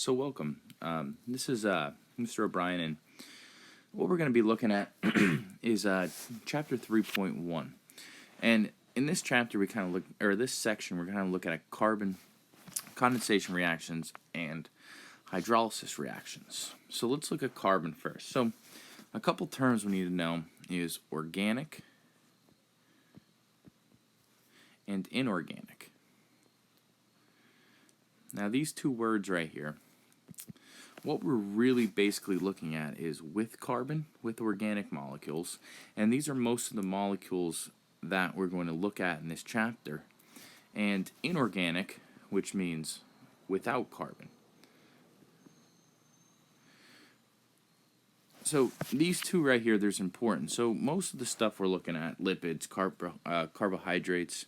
So welcome. This is Mr. O'Brien, and what we're going to be looking at is chapter 3.1. And in this chapter, we kind of look, or this section, we're going to look at carbon condensation reactions and hydrolysis reactions. So let's look at carbon first. So a couple terms we need to know is organic and inorganic. Now these two words right here, what we're really basically looking at is with carbon, with organic molecules, and these are most of the molecules that we're going to look at in this chapter, and inorganic, which means without carbon. So these two right here, there's important. So most of the stuff we're looking at, lipids, carbohydrates,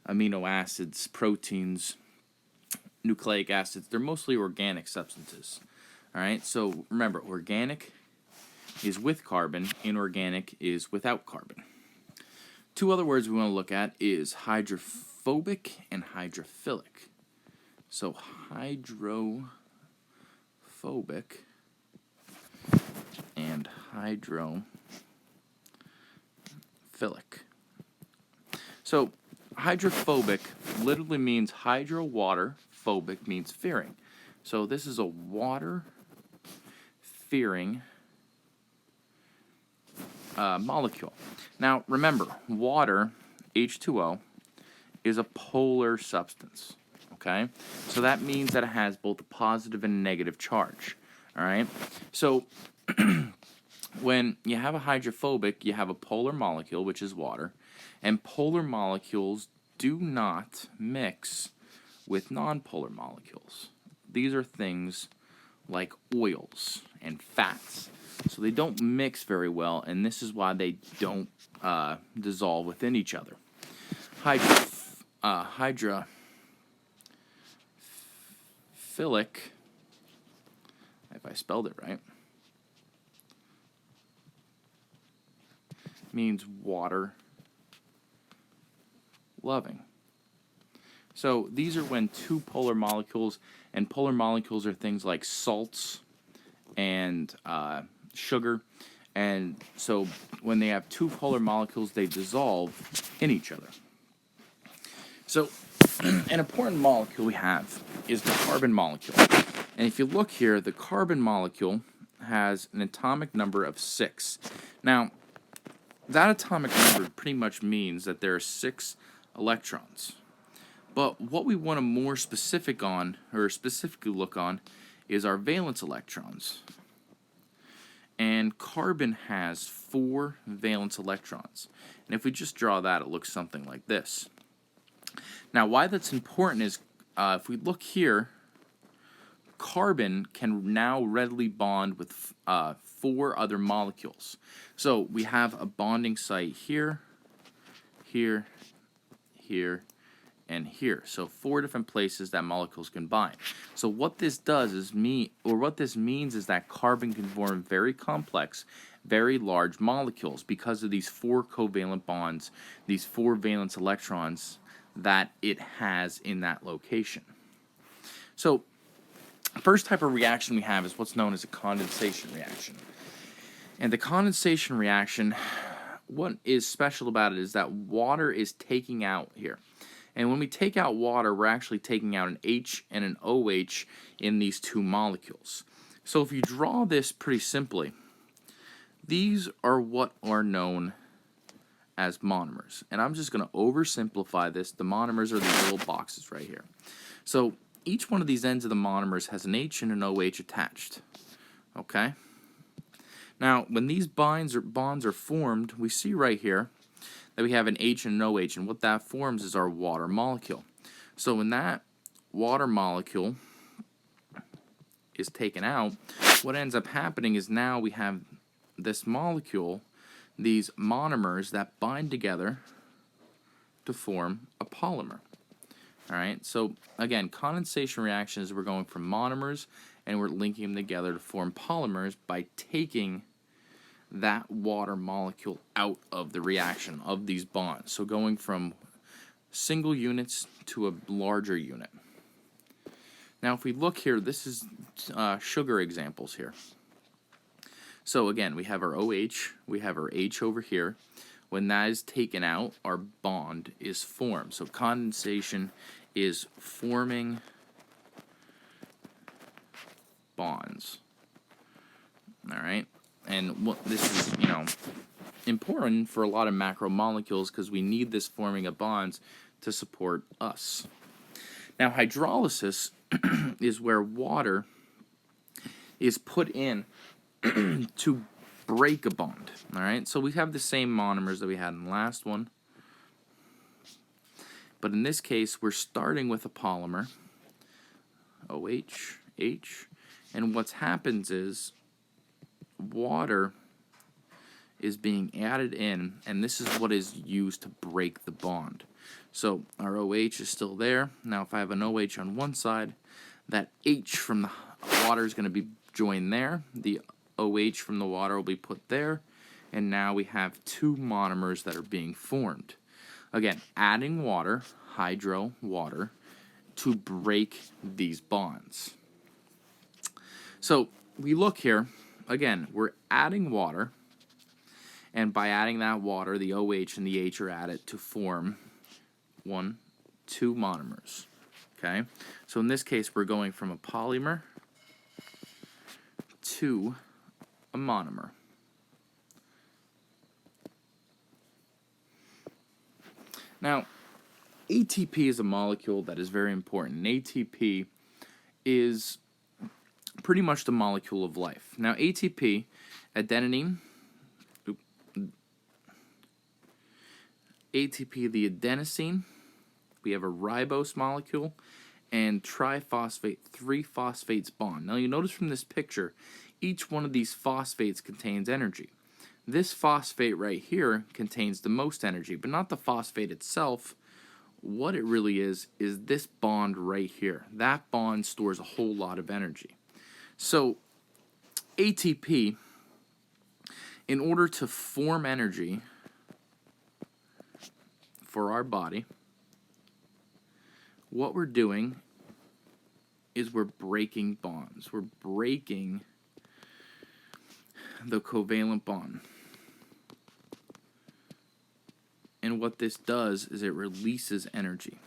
amino acids, proteins, nucleic acids, they're mostly organic substances. All right, so remember, organic is with carbon, inorganic is without carbon. Two other words we want to look at is hydrophobic and hydrophilic. So hydrophobic and hydrophilic. So hydrophobic literally means hydro, water, phobic means fearing. So this is a water fearing molecule. Now remember, water, H2O, is a polar substance. Okay, so that means that it has both a positive and negative charge. All right, so when you have a hydrophobic, you have a polar molecule, which is water, and polar molecules do not mix with nonpolar molecules. These are things like oils and fats. So they don't mix very well, and this is why they don't dissolve within each other. Hydrophilic, if I spelled it right, means water loving. So these are when two polar molecules, and polar molecules are things like salts and sugar, and so when they have two polar molecules, they dissolve in each other. So an important molecule we have is the carbon molecule, and if you look here, the carbon molecule has an atomic number of 6. Now that atomic number pretty much means that there are 6 electrons. But what we want to more specific on, or specifically look on, is our valence electrons. And carbon has 4 valence electrons. And if we just draw that, it looks something like this. Now, why that's important is, if we look here, carbon can now readily bond with 4 other molecules. So we have a bonding site here, here, here, and here. So 4 different places that molecules can bind. So what this does is what this means is that carbon can form very complex, very large molecules because of these 4 covalent bonds, these 4 valence electrons that it has in that location. So first type of reaction we have is what's known as a condensation reaction. And the condensation reaction, what is special about it is that water is taking out here. And when we take out water, we're actually taking out an H and an OH in these 2 molecules. So if you draw this pretty simply, these are what are known as monomers. And I'm just going to oversimplify this. The monomers are these little boxes right here. So each one of these ends of the monomers has an H and an OH attached. Okay? Now, when these bonds are formed, we see right here that we have an H and an OH, and what that forms is our water molecule. So when that water molecule is taken out, what ends up happening is now we have this molecule, these monomers that bind together to form a polymer. All right, so again, condensation reactions, we're going from monomers and we're linking them together to form polymers by taking that water molecule out of the reaction of these bonds. So going from single units to a larger unit. Now if we look here, this is sugar examples here. So again, we have our OH, we have our H over here. When that is taken out, our bond is formed. So condensation is forming bonds. All right, and what this is, important for a lot of macromolecules because we need this forming of bonds to support us. Now, hydrolysis is where water is put in to break a bond. All right, so we have the same monomers that we had in the last one, but in this case, we're starting with a polymer, OH, H, and what happens is water is being added in, and this is what is used to break the bond. So our OH is still there. Now if I have an OH on one side, that H from the water is going to be joined there. The OH from the water will be put there, and now we have two monomers that are being formed. Again, adding water, water, to break these bonds. So we look here, again, we're adding water, and by adding that water, the OH and the H are added to form two monomers. Okay, so in this case, we're going from a polymer to a monomer. Now, ATP is a molecule that is very important. ATP is pretty much the molecule of life. Now, ATP, adenine, ATP, the adenosine, we have a ribose molecule, and triphosphate, 3 phosphates bond. Now you notice from this picture, each one of these phosphates contains energy. This phosphate right here contains the most energy, but not the phosphate itself. What it really is this bond right here. That bond stores a whole lot of energy. So ATP, in order to form energy for our body, what we're doing is we're breaking bonds. We're breaking the covalent bond. And what this does is it releases energy.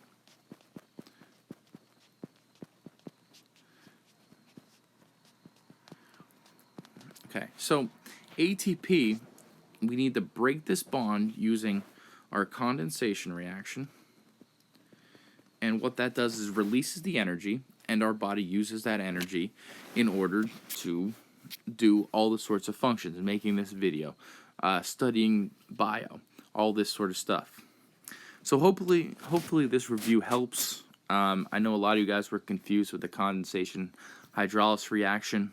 Okay, so ATP, we need to break this bond using our condensation reaction. And what that does is releases the energy, and our body uses that energy in order to do all the sorts of functions, making this video, studying bio, all this sort of stuff. So hopefully this review helps. I know a lot of you guys were confused with the condensation hydrolysis reaction.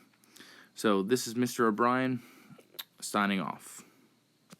So this is Mr. O'Brien signing off.